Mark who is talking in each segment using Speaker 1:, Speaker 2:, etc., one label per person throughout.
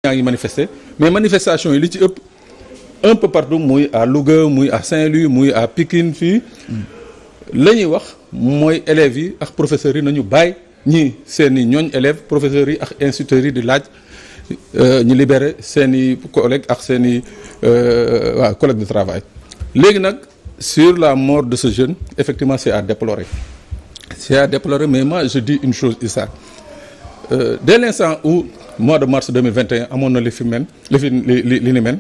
Speaker 1: ñaa ngi manifester mais manifestation yi li ci ëpp un peu partout muy à Louga muy à Saint-Louis muy à Pikine fii la ñuy wax mooy élèves yi ak professeurs yi nañu bàyyi ñii seeni ñooñ élèves professeurs yi ak instituteurs yi di laaj ñu libérer seeni collègues ak seeni waaw collègues de travail. léegi nag sur la mort de ce jeune effectivement c'est à déplorer mais moi je dis une chose Issa dès l'instant où mois de mars 2021 amoon na li ni mel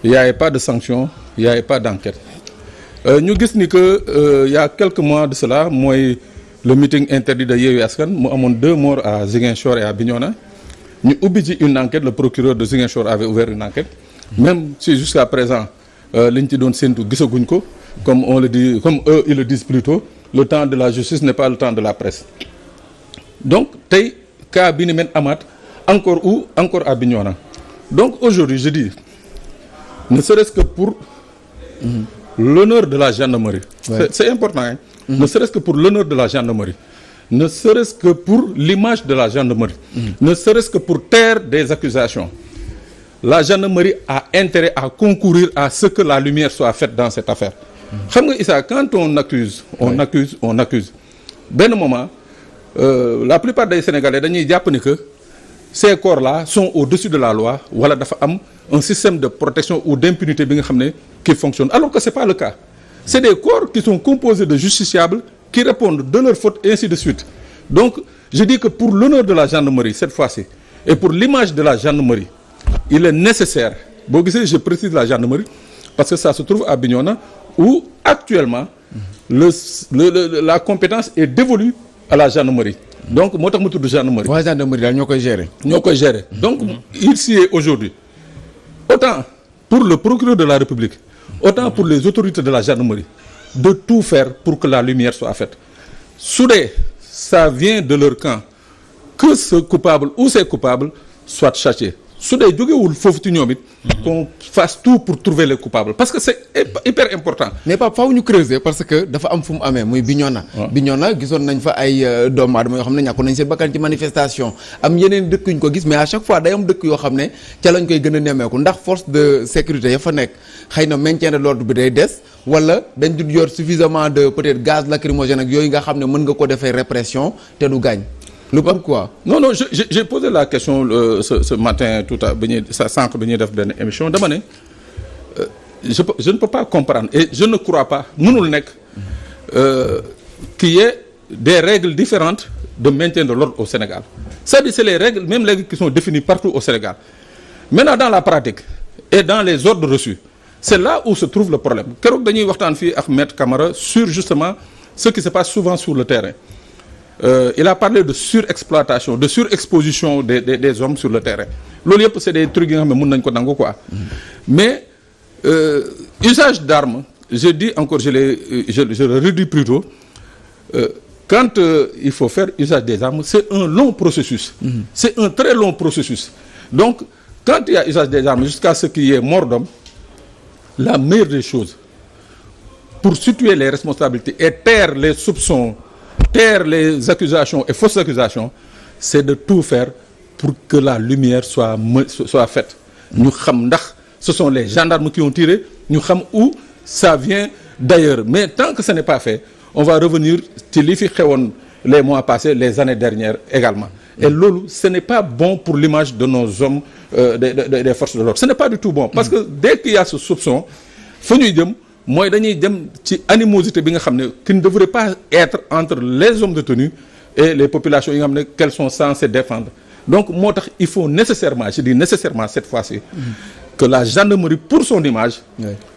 Speaker 1: il y avait pas de sanction il y avait pas d'enquête ñu gis ni que il y a quelques mois de cela mooy le meeting interdit de Yewwi Askan mu amoon 2 morts à Ziguinchor et à Bignona ñu ubbi ci une enquête le procureur de Ziguinchor avait ouvert une enquête même si jusqu'à présent li ñu ci doon séntu gisaguñ ko comme on le dit comme eux ils le disent plutôt le temps de la justice n'est pas le temps de la presse donc tey cas bi ni mel amaat encore à Bignona donc aujourd'hui je dis ne serait-ce que pour l'honneur de la gendarmerie c'est important hein ne serait-ce que pour l'honneur de la gendarmerie ne serait-ce que pour l'image de la gendarmerie ne serait-ce que pour taire des accusations la gendarmerie a intérêt à concourir à ce que la lumière soit faite dans cette affaire xam nga Issa quand on accuse benn moment la plupart des Sénégalais dañuy jàpp ni que ces corps-là sont au-dessus de la loi wala dafa am un système de protection ou d'impunité bi nga xam ne qui fonctionne alors que c'est pas le cas c'est des corps qui sont composés de justiciables qui répondent de leurs fautes et ainsi de suite donc je dis que pour l'honneur de la gendarmerie cette fois-ci et pour l'image de la gendarmerie il est nécessaire boo gisee je précise la gendarmerie parce que ça se trouve à Bignona où actuellement la compétence est dévolue à la gendarmerie donc moo tax mu tudd gendarmerie.
Speaker 2: waa gendarmerie daal ñoo koy gérer.
Speaker 1: donc il s'y est aujourd'hui autant pour le procureur de la République autant pour les autorités de la gendarmerie de tout faire pour que la lumière soit faite su dee ça vient de leur camp que ce coupable ou ces coupables soient châtiés su dee jógewul foofu ci ñoom it qu'on fasse tout pour trouver les coupables parce que c'est hyper important.
Speaker 2: mais pas faaw ñu creuser parce que dafa am fu mu amee muy Bignona. Bignona gisoon nañ fa ay doomu aadama yoo xam ne ñàkkoon nañ seen bakkan ci manifestation am yeneen dëkk yu ñu ko gis mais à chaque fois day am dëkk yoo xam ne ca lañ koy gën a nemmeeku ndax force de sécurité ya fa nekk xëy na maintien de l'ordre bi day des wala dañ dul yor suffisamment de peut-être gaz lacrymogène ak yooyu nga xam ne mën nga ko defee répression te du gaañ. lu pourquoi
Speaker 1: non j'ai posé la question ce matin tout à bi ñuy sànq bi ñuy def benn émission dama ne je ne peux pas comprendre et je ne crois pas mënul nekk qu'il y ait des règles différentes de maintien de l'ordre au Sénégal c'est-à-dire c'est les règles qui sont définies partout au Sénégal maintenant dans la pratique et dans les ordres reçus c'est là où se trouve le problème keroog dañuy waxtaan fii ak Maître Camara sur justement ce qui se passe souvent sur le terrain il a parlé de surexploitation de surexposition des hommes sur le terrain loolu yëpp c'est des trucs yi nga xam ne mën nañ ko nangu quoi mais usage d'armes je dis encore je le redis plutôt quand il faut faire usage des armes c'est un long processus c'est un très long processus donc quand il y a usage des armes jusqu'à ce qu'il y ait mort d'homme la meilleure des choses pour situer les responsabilités et taire les soupçons taire les accusations et fausses accusations c'est de tout faire pour que la lumière soit faite ñu xam ndax ce sont les gendarmes qui ont tiré ñu xam où ça vient d'ailleurs mais tant que ce n'est pas fait on va revenir ci li fi xewoon les mois passés les années dernières également et loolu ce n'est pas bon pour l'image de nos hommes des forces de l'ordre ce n'est pas du tout bon parce que dès qu'il y a ce soupçon fa ñuy jëm mooy dañuy dem ci animosité bi nga xam ne qui ne devrait pas être entre les hommes de tenue et les populations yi nga xam ne qu'elles sont censées défendre donc moo tax il faut nécessairement je dis nécessairement cette fois-ci que la gendarmerie pour son image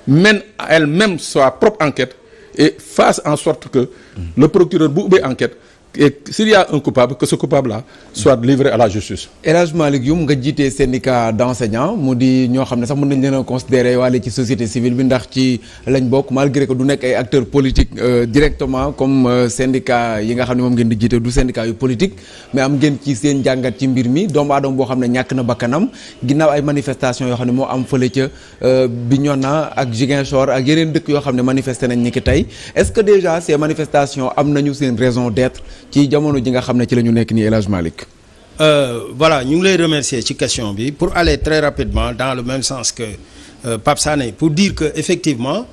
Speaker 1: mène elle-même sa propre enquête et fasse en sorte que le procureur bu ubbee enquête et s'il y a un coupable que ce coupable-là soit livré à la justice.
Speaker 2: El Hadj Malick Youm nga jiite syndicat d'enseignants mu di ñoo xam ne sax mën nañ leen a considérer waale ci société civile bi ndax ci lañ bokk malgré que du nekk ay acteurs politiques directement comme syndicat yi nga xam ne moom ngeen di jiite du syndicat yu politique mais am ngeen ci seen jàngat ci mbir mi doomu aadama boo xam ne ñàkk na bakkanam ginnaaw ay manifestations yoo xam ne moo am fële ca Bignona ak Ziguinchor ak yeneen dëkk yoo xam ne manifesté nañ ni ki tey est-ce que déjà ces manifestations am nañu seen raison d'être ci jamono ji nga xam ne ci la ñu nekk nii El Hadj Malick
Speaker 3: voilà ñu ngi lay remercier ci question bi pour aller très rapidement dans le même sens que Pape Sané pour dire que effectivement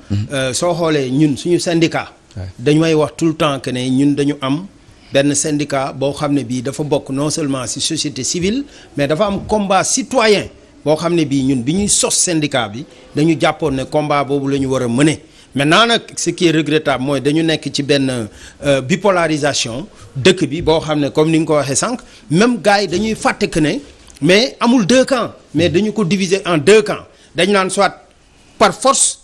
Speaker 3: soo xoolee ñun suñu syndicat dañu may wax tout le temps que ne ñun dañu am benn syndicat boo xam ne bii dafa bokk non seulement ci société civile mais dafa am combat citoyen boo xam ne bii ñun bi ñuy sos syndicat bi dañu jàppoon ne combat boobu la ñu war a mener maintenant nag ce qui est regrettable mooy dañu nekk ci benn bipolarisation dëkk bi boo xam ne comme ni nga ko waxee sànq même gars yi dañuy fàtte que ne mais amul deux camps mais dañu ko diviser en deux camps dañu naan soit par force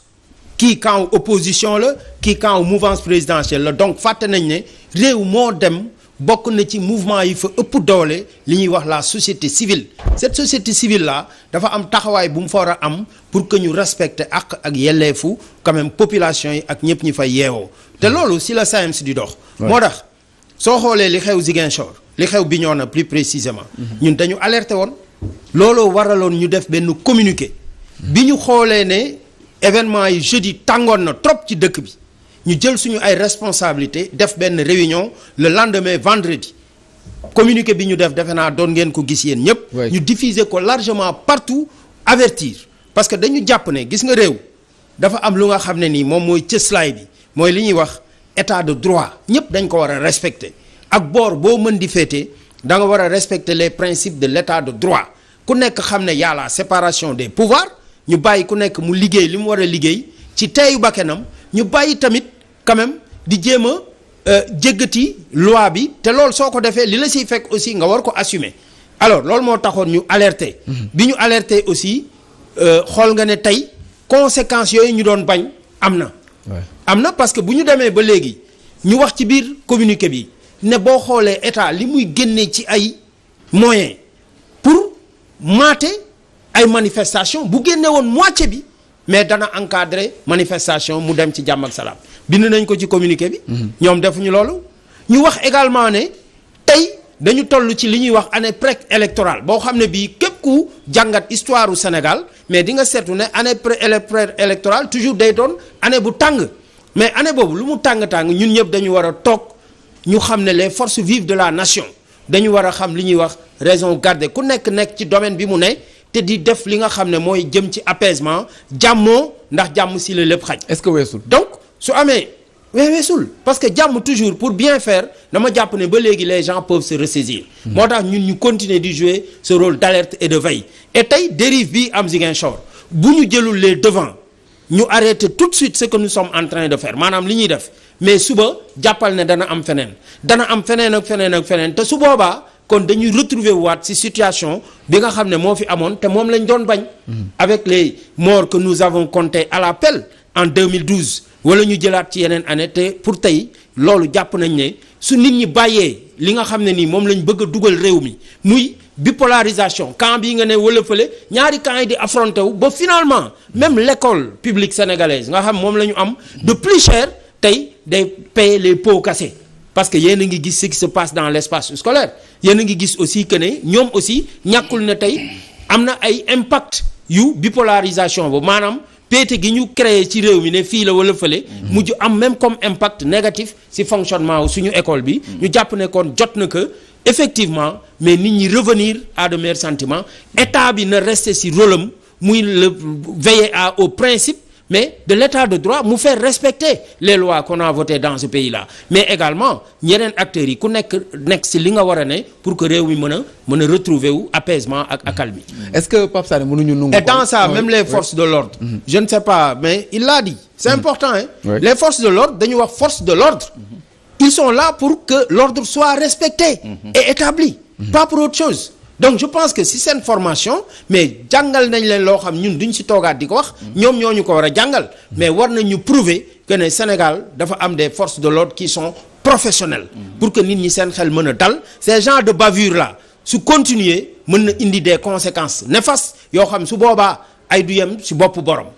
Speaker 3: kii camp opposition la kii camp mouvance présidentielle la donc fàtte nañ ne réew moo dem bokk na ci mouvement yi fa ëpp doole li ñuy wax la société civile cette société civile là dafa am taxawaay bu mu fa war a am pour que ñu respecter ak yelleefu quand même population yi ak ñëpp ñi fay yeewoo te loolu si la SAEMS di dox moo tax soo xoolee li xew Ziguinchor li xew Bignona plus précisément ñun dañu alerté woon looloo waraloon ñu def benn communiqué bi ñu xoolee ne événement yi jeudi tàngoon na trop ci dëkk bi ñu jël suñu ay responsabilité def benn réunion le lendemain vendredi communiqué bi ñu def defe naa doon ngeen ko gis yéen ñëpp ñu diffuser ko largement partout avertir parce que dañu jàpp ne gis nga réew dafa am lu nga xam ne nii moom mooy cëslaay bi mooy li ñuy wax état de droit ñëpp dañ ko war a respecter ak boor boo mën di féete da nga war a respecter les principes de l'état de droit ku nekk xam ne y a la séparation des pouvoirs ñu bàyyi ku nekk mu liggéey li mu war a liggéey ci teeyu bakkanam ñu bàyyi tamit quand même di jéem a jéggati loi bi te loolu soo ko defee li la siy fekk aussi nga war ko assumer alors loolu moo taxoon ñu alerter bi ñu alerter aussi xool nga ne tey conséquences yooyu ñu doon bañ am na parce que bu ñu demee ba léegi ñu wax ci biir communiqué bi ne boo xoolee état li muy génnee ci ay moyens pour mater ay manifestation bu génne woon moitié bi mais dana encadrer manifestation mu dem ci jàmm ak salaam bind nañ ko ci communiqué bi ñoom defuñu loolu ñu wax également ne tey dañu toll ci li ñuy wax année pré-électorale boo xam ne bii képp ku jàngat histoire u Sénégal mais di nga seetu ne année pré-électorale toujours day doon année bu tàng mais année boobu lu mu tàng-tàng ñun ñëpp dañu war a toog ñu xam ne les forces vives de la nation dañu war a xam li ñuy wax raison garder ku nekk ci domaine bi mu ne te di def li nga xam ne mooy jëm ci apaisement jàmmoo ndax jàmm si la lépp xaj.
Speaker 2: est-ce que weesul.
Speaker 3: donc su amee weesul parce que jàmm toujours pour bien faire dama jàpp ne ba léegi les gens peuvent se ressaisir. moo tax ñun ñu continuer di jouer ce rôle d'alerte et de veille et tey dérive bi am Ziguinchor bu ñu jëlul les devants ñu arrêter tout de suite ce que nous sommes en train de faire maanaam li ñuy def mais suba jàppal ne dana am feneen ak feneen te su boobaa. kon dañuy retrouver waat ci situation bi nga xam ne moo fi amoon te moom lañ doon bañ. avec les morts que nous avons comptés à l'appel en 2012 wala ñu jëlaat ci yeneen année te pour tey loolu jàpp nañ ne su nit ñi bàyyee li nga xam ne nii moom lañ bëgg a dugal réew mi muy bipolarisation camp bii nga ne wala fële ñaari camp yi di affronté wu ba finalement même l'école publique sénégalaise nga xam moom la ñu am de plus cher tey day payer les pots cassés. parce que yéen a ngi gis ce qui se passe dans l'espace scolaire yéen a ngi gis aussi que ne ñoom aussi ñàkkul ne tey am na ay impact yu bipolarisation boobu maanaam péete gi ñu créé ci réew mi ne fii la wala fële mujj am même comme impact négatif ci fonctionnement wu suñu école bi ñu jàpp ne kon jot na que effectivement mais nit ñi revenir à de meilleurs sentiments état bi na rester ci rôle am muy le veiller au principe mais de l'état de droit mu faire respecter les lois qu'on a votées dans ce pays-là mais également ñeneen acteurs yi ku nekk ci li nga war a ne pour que réew mi mën a retrouver wu apaisement ak accalmie.
Speaker 2: est-ce que Pape Sané mënuñu nangu.
Speaker 3: et dans ça même les forces de l'ordre je ne sais pas mais il l'a dit c'est important hein. Les forces de l'ordre dañu wax force de l'ordre ils sont là pour que l'ordre soit respecté et établi pas pour autre chose. donc je pense que si seen formation mais jàngal nañ leen loo xam ñun duñ ci toogaat di ko wax ñoom ñoo ñu ko war a jàngal mais war nañu prouver que ne Sénégal dafa am des forces de l'ordre qui sont professionnelles pour que nit ñi seen xel mën a dal ces genres de bavure là su continuer mën na indi des conséquences néfastes yoo xam su boobaa ay du yem ci bopp borom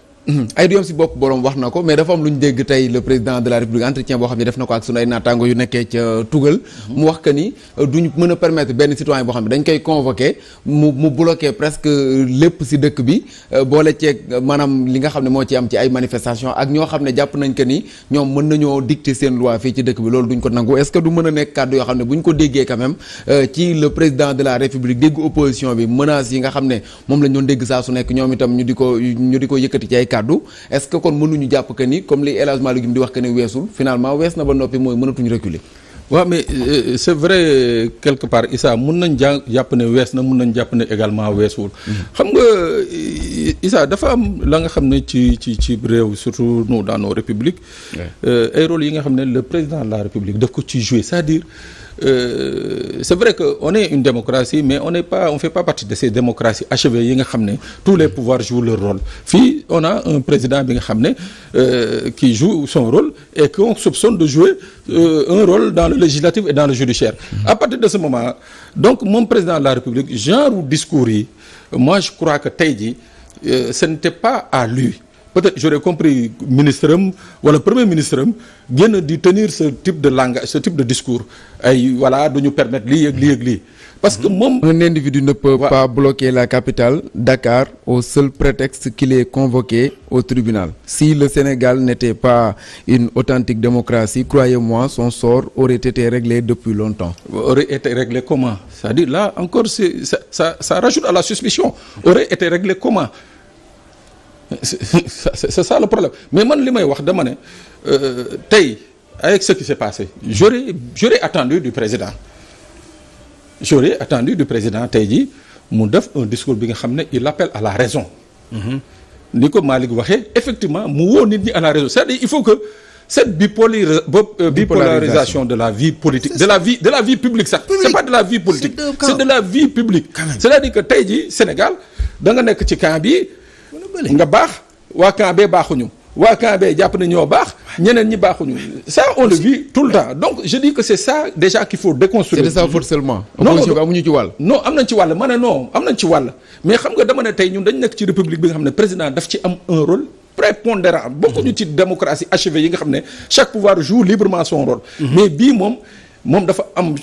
Speaker 2: ay du yom si bopp boroom wax na ko mais dafa am lu ñu dégg tey le président de la république entretien boo xam ne def na ko ak sunu ay naataango yu nekkee ca Tugal mu wax que ni duñ mën a permettre benn citoyen boo xam ne dañ koy convoqué mu bloqué presque lépp si dëkk bi boole ceeg maanaam li nga xam ne moo ci am ci ay manifestation ak ñoo xam ne jàpp nañ que ni ñoom mën nañoo dicter seen loi fii ci dëkk bi loolu duñ ko nangu est-ce que du mën a nekk kàddu yoo xam ne bu ñu ko déggee quand même ci le président de la république dégg opposition bi menaces yi nga xam ne moom lañ doon dégg saa su nekk ñoom itam ñu di ko yëkkati ci ay kàddu est-ce que kon mënuñu jàpp que ni comme li El Hadj Malick di wax que ni weesul finalement wees na ba noppi mooy mënatuñu reculer.
Speaker 1: waaw mais c'est vrai quelque part Issa mun nañ jàpp ne wees na mun nañ jàpp ne également weesuwul. xam nga Issa dafa am la nga xam ne ci réew surtout nous dans nos républiques. ay rôle yi nga xam ne le président de la république daf ko ci jouer c'est-à-dire c'est vrai que on est une démocratie mais on fait pas partie de ces démocraties achevées yi nga xam ne tous les pouvoirs jouent leur rôle fii on a un président bi nga xam ne qui joue son rôle et qu'on soupçonne de jouer un rôle dans le législatif et dans le judiciaire. À partir de ce moment donc moom président de la République genre discours yi moi je crois que tey jii ce n'était pas à lui. Peut-être j'aurais compris ministre am wala premier ministre am génn di tenir ce type de langage ce type de discours ay voilà duñu permettre lii ak lii ak lii parce que moom
Speaker 2: un individu ne peut pas bloquer la capitale Dakar au seul prétexte qu'il est convoqué au tribunal. Si le Sénégal n'était pas une authentique démocratie, croyez-moi, son sort aurait été réglé depuis longtemps.
Speaker 1: Aurait été réglé comment? C'est-à-dire là encore ça rajoute à la suspicion. Aurait été réglé comment? C'est ça le problème mais man li may wax dama ne tey avec ce qui s'est passé j'aurais attendu du président tey jii mu def un discours bi nga xam ne il appelle à la raison ni ko Malick waxee effectivement mu woo nit ñi à la raison c'est-à-dire il faut que cette bipolarisation de la vie politique de la vie publique sax c'est pas de la vie politique c'est de la vie publique c'est-à-dire que tey jii Sénégal da nga nekk ci camp bi nga baax waa camp bee baaxuñu waa camp bee jàpp ne ñoo baax ñeneen ñi baaxuñu ça on le vit tout le temps donc je dis que c'est ça déjà qu'il faut déconstruire.
Speaker 2: C'est de sa faute seulement. opposition bi amuñu ci wàll.
Speaker 1: non am nañ ci wàll ma ne non am nañ ci wàll mais xam nga dama ne tey ñun dañ nekk ci république bi nga xam ne président daf ci am un rôle prépondérant bokkuñu ci démocratie achevée yi nga xam ne chaque pouvoir joue librement son rôle. mais bii moom dafa am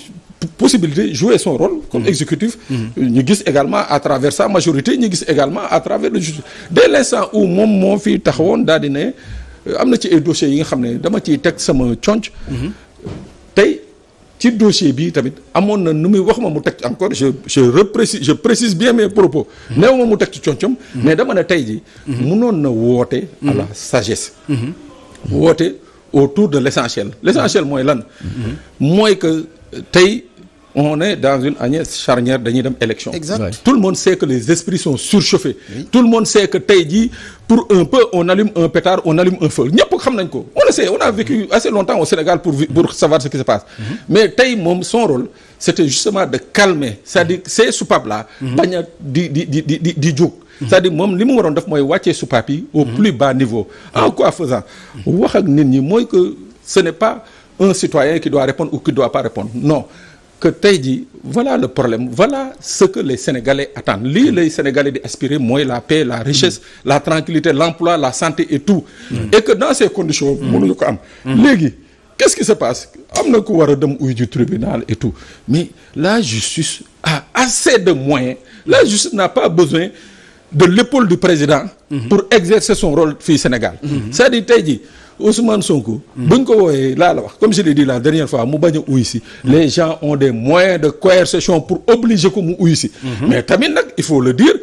Speaker 1: possibilité jouer son rôle comme exécutif. ñu gis également à travers sa majorité ñu gis également à travers le justice dès l'instant où moom moo fi taxawoon daal di ne am na ci ay dossiers yi nga xam ne dama ciy teg sama conc tey ci dossier bi tamit amoon na nu muy wax ma mu teg encore je précise bien mes propos néew ma mu teg ci concam mais dama ne tey ji mënoon na woote à la sagesse woote autour de l'essentiel mooy lan mooy que tey on est dans une année charnière dañuy dem élection.
Speaker 3: Exact.
Speaker 1: Tout le monde sait que les esprits sont surchauffés. Oui. Tout le monde sait que tey jii pour un peu on allume un pétard on allume un feu ñëpp xam nañ ko on le sait on a vécu assez longtemps au Sénégal pour savoir ce qui se passe. Mais tey moom son rôle c'était justement de calmer c'est-à-dire ces soupapes là. bañ a di jóg. c'est-à-dire moom li mu waroon def mooy wàccee soupape yi au plus bas niveau. En quoi faisant wax ak nit ñi mooy que ce n'est pas un citoyen qui doit répondre ou qui doit pas répondre non. Que tey jii voilà le problème voilà ce que les Sénégalais attendent lii les Sénégalais di aspirer mooy la paix la richesse la tranquillité l'emploi la santé et tout et que dans ces conditions mënuñu ko am léegi qu'est-ce qui se passe am na ku war a dem uy du tribunal et tout mais la justice a assez de moyens la justice n'a pas besoin de l'épaule du président pour exercer son rôle fii Sénégal c'est-à-dire tey jii Ousmane Sonko buñ ko wooyee laa la wax comme je l'ai dit la dernière fois mu bañ a uyu si les gens ont des moyens de coercition pour obliger ko mu uyu si mais tamit nag il faut le dire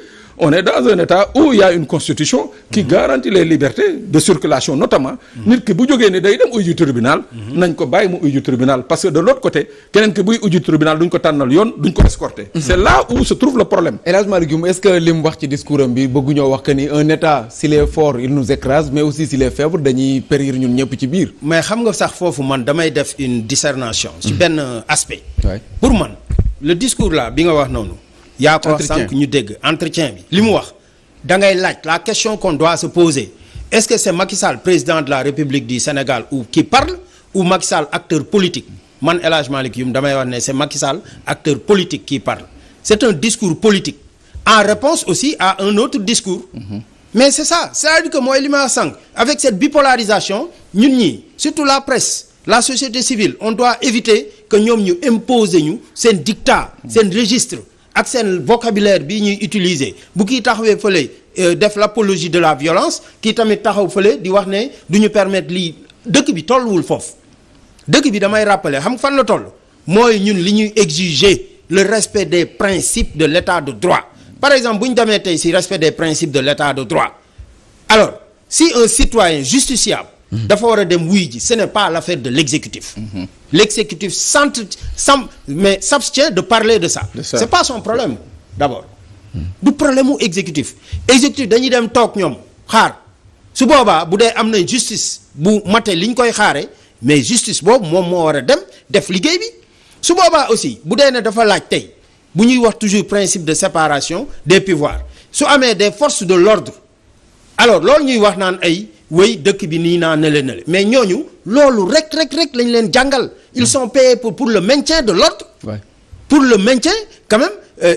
Speaker 1: on est dans un état où il y a une constitution qui garantit les libertés de circulation notamment nit ki bu jógee ne day dem uyu tribunal nañ ko bàyyi mu uyu tribunal parce que de l'autre côté keneen ki buy uyu tribunal duñ ko tànnal yoon duñ ko escorter c'est là où se trouve le problème.
Speaker 2: El Hadj Malick Dioum est-ce que li mu wax ci discours am bi bëgguñoo wax que ni un état s'il est fort il nous écrase mais aussi s'il est faible dañuy périr ñun ñëpp ci biir.
Speaker 3: mais xam nga sax foofu man damay def une discernation ci benn aspect pour man le discours là bi nga wax noonu yaa ko wax sànq ñu dégg entretien bi li mu wax da ngay laaj la question qu'on doit se poser est-ce que c'est Macky Sall président de la République du Sénégal ou qui parle ou Macky Sall acteur politique man El Hadj Malick Dioum damay wax ne c'est Macky Sall acteur politique qui parle c'est un discours politique en réponse aussi à un autre discours mais c'est ça c'est-à-dire que mooy li ma sànq avec cette bipolarisation ñun ñi surtout la presse la société civile on doit éviter que ñoom ñu imposer ñu seen dictat seen registre ak seen vocabulaire bii ñuy utiliser bu kii taxawee fële def l'apologie de la violence kii tamit taxaw fële di wax ne du ñu permettre lii dëkk bi tolluwul foofu dëkk bi damay rappeler xam fan la toll mooy ñun li ñuy exiger le respect des principes de l'état de droit par exemple bu ñu demee tey ci respect des principes de l'état de droit alors si un citoyen justiciable dafa war a dem wuy ji ce n'est pas l'affaire de l'exécutif l'exécutif mais s'abstient de parler de ça c'est pas son problème d'abord du problème mu exécutif dañuy dem toog ñoom xaar su boobaa bu dee am na justice bu mate li ñu koy xaare mais justice boobu moom moo war a dem def liggéey bi su boobaa aussi bu dee ne dafa laaj tey bu ñuy wax toujours principe de séparation des pouvoirs su amee des forces de l'ordre alors loolu ñuy wax naan ay wéy dëkk bi nii naa nele mais ñooñu loolu rek lañ leen jàngal ils sont payés pour le maintien de l'ordre pour le maintien quand même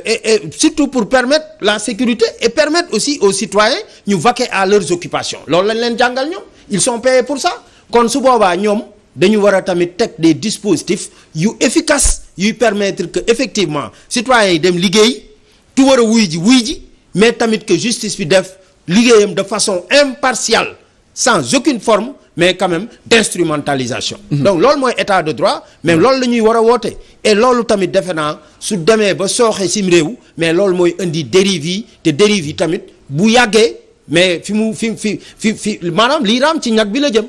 Speaker 3: et surtout pour permettre la sécurité et permettre aussi aux citoyens ñu vaquer à leurs occupations loolu lañ leen jàngal ñoom ils sont payés pour ça kon su boobaa ñoom dañu war a tamit teg des dispositifs yu efficaces yuy permettre que effectivement citoyens yi dem liggéey tu war a wuy ji mais tamit que justice bi def liggéeyam de façon impartiale sans aucune forme mais quand même d'instrumentalisation donc loolu mooy état de droit mais loolu la ñuy war a woote et loolu tamit defe naa su demee ba sooxe sim réew mais loolu mooy indi dérive yi te dérive yi tamit bu yàggee mais fi maanaam lii raam ci ñag bi la jëm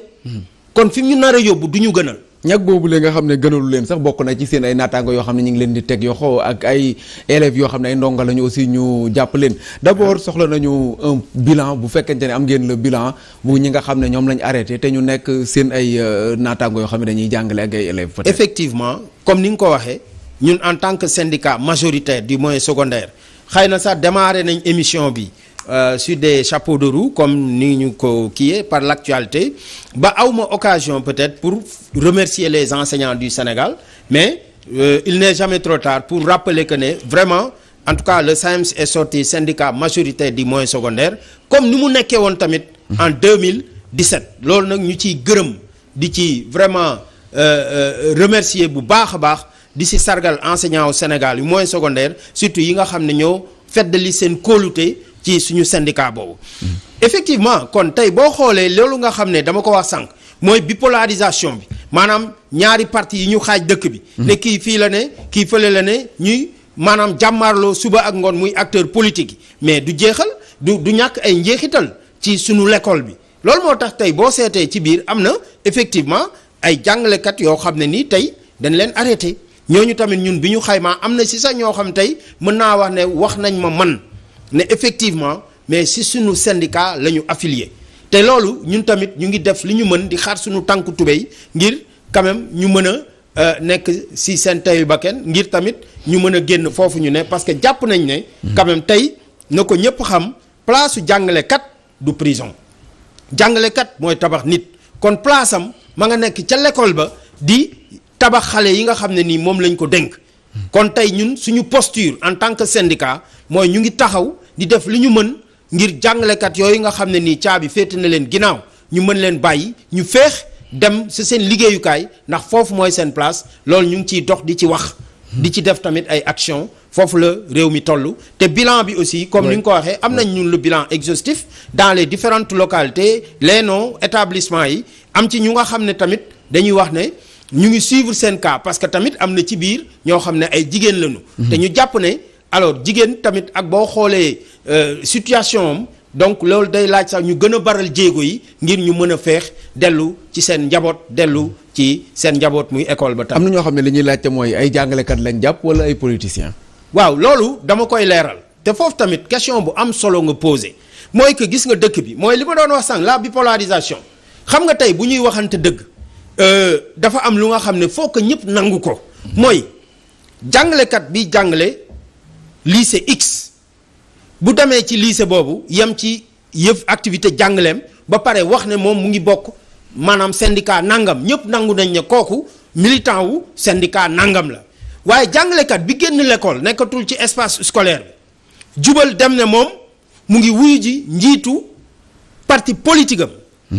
Speaker 3: kon fi mu ñu nar a yóbbu du ñu gënal
Speaker 2: ñag boobu la nga xam ne gënalu leen sax bokk na ci seen ay naataango yoo xam ne ñu ngi leen di teg yoxo ak ay élèves yoo xam ne ay ndongo lañu aussi ñu jàpp leen d'abord soxla nañu un bilan bu fekkente ne am ngeen le bilan bu ñi nga xam ne ñoom lañ arrêté te ñu nekk seen ay naataango yoo xam ne dañuy jàngale ak ay élèves peut-être.
Speaker 3: Effectivement comme ni nga ko waxee ñun en tant que syndicat majoritaire du moyen secondaire xëy na sax démarré nañ émission bi sur des chapeaux de roue comme ni ñu ko kiiyee par l'actualité ba awma occasion peut-être pour remercier les enseignants du Sénégal mais il n'est jamais trop tard pour rappeler que ne vraiment en tout cas le SAEMS est sorti syndicat majoritaire du moyen secondaire comme ni mu nekkee woon tamit en 2017 loolu nag ñu ciy gërëm di ci vraiment remercier bu baax a baax di ci sargal enseignants au Sénégal yu moyen secondaire surtout yi nga xam ne ñoo feddali seen kóolute ci suñu syndicat boobu effectivement kon tey boo xoolee loolu nga xam ne dama ko wax sànq mooy bipolarisation bi maanaam ñaari parti yi ñu xaaj dëkk bi ne kii fii la ne kii fële la ne ñuy maanaam jàmmaarloo suba ak ngoon muy acteur politique yi mais du jeexal du ñàkk ay njeexital ci suñu l'école bi loolu moo tax tey boo seetee ci biir am na effectivement ay jàngalekat yoo xam ne nii tey dañ leen arrêté ñooñu tamit ñun bi ñu xaymaa am na si sax ñoo xam tey mën naa wax ne wax nañ ma man ne effectivement mais si suñu syndicat la ñu affilié te loolu ñun tamit ñu ngi def li ñu mën di xaar suñu tànku tubéy ngir quand même ñu mën a nekk si seen teyu bakken ngir tamit ñu mën a génn foofu ñu ne parce que jàpp nañ ne quand même tey na ko ñëpp xam place su jàngalekat du prison jàngalekat mooy tabax nit kon place am ma nga nekk ca l'école ba di tabax xale yi nga xam ne nii moom lañ ko dénk kon tey ñun suñu posture en tant que syndicat mooy ñu ngi taxaw di def li ñu mën ngir jàngalekat yooyu nga xam ne nii caabi féete na leen ginnaaw ñu mën leen bàyyi ñu féex dem ci seen liggéeyukaay ndax foofu mooy seen place loolu ñu ngi ciy dox di ci wax di ci def tamit ay action foofu la réew mi toll te bilan bi aussi comme ni nga ko waxee am nañ ñun le bilan exhaustif dans les différentes localités les noms établissements yi am ci ñu nga xam ne tamit dañuy wax ne ñu ngi suivre seen cas parce que tamit am na ci biir ñoo xam ne ay jigéen lañu te ñu jàpp ne alors jigéen tamit ak boo xoolee situation am donc loolu day laaj sax ñu gën a baral jéego yi ngir ñu mën a feex dellu ci seen njaboot dellu ci seen njaboot muy école ba tam.
Speaker 2: am na ñoo xam ne li ñuy laajte mooy ay jàngalekat lañ jàpp wala ay politiciens.
Speaker 3: waaw loolu dama koy leeral te foofu tamit question bu am solo nga posé mooy que gis nga dëkk bi mooy li ma doon wax sànq la bipolarisation xam nga tey bu ñuy waxante dëgg dafa am lu nga xam ne faut que ñëpp nangu ko mooy jàngalekat bi jàngale lycée X bu demee ci lycée boobu yem ci yëf activité jàngaleem ba pare wax ne moom mu ngi bokk maanaam syndicat nangam ñëpp nangu nañ ne kooku militant wu syndicat nangam la waaye jàngalekat bi génn l'école nekkatul ci espace scolaire bi jubal dem ne moom mu ngi wuyu ji njiitu parti politique am.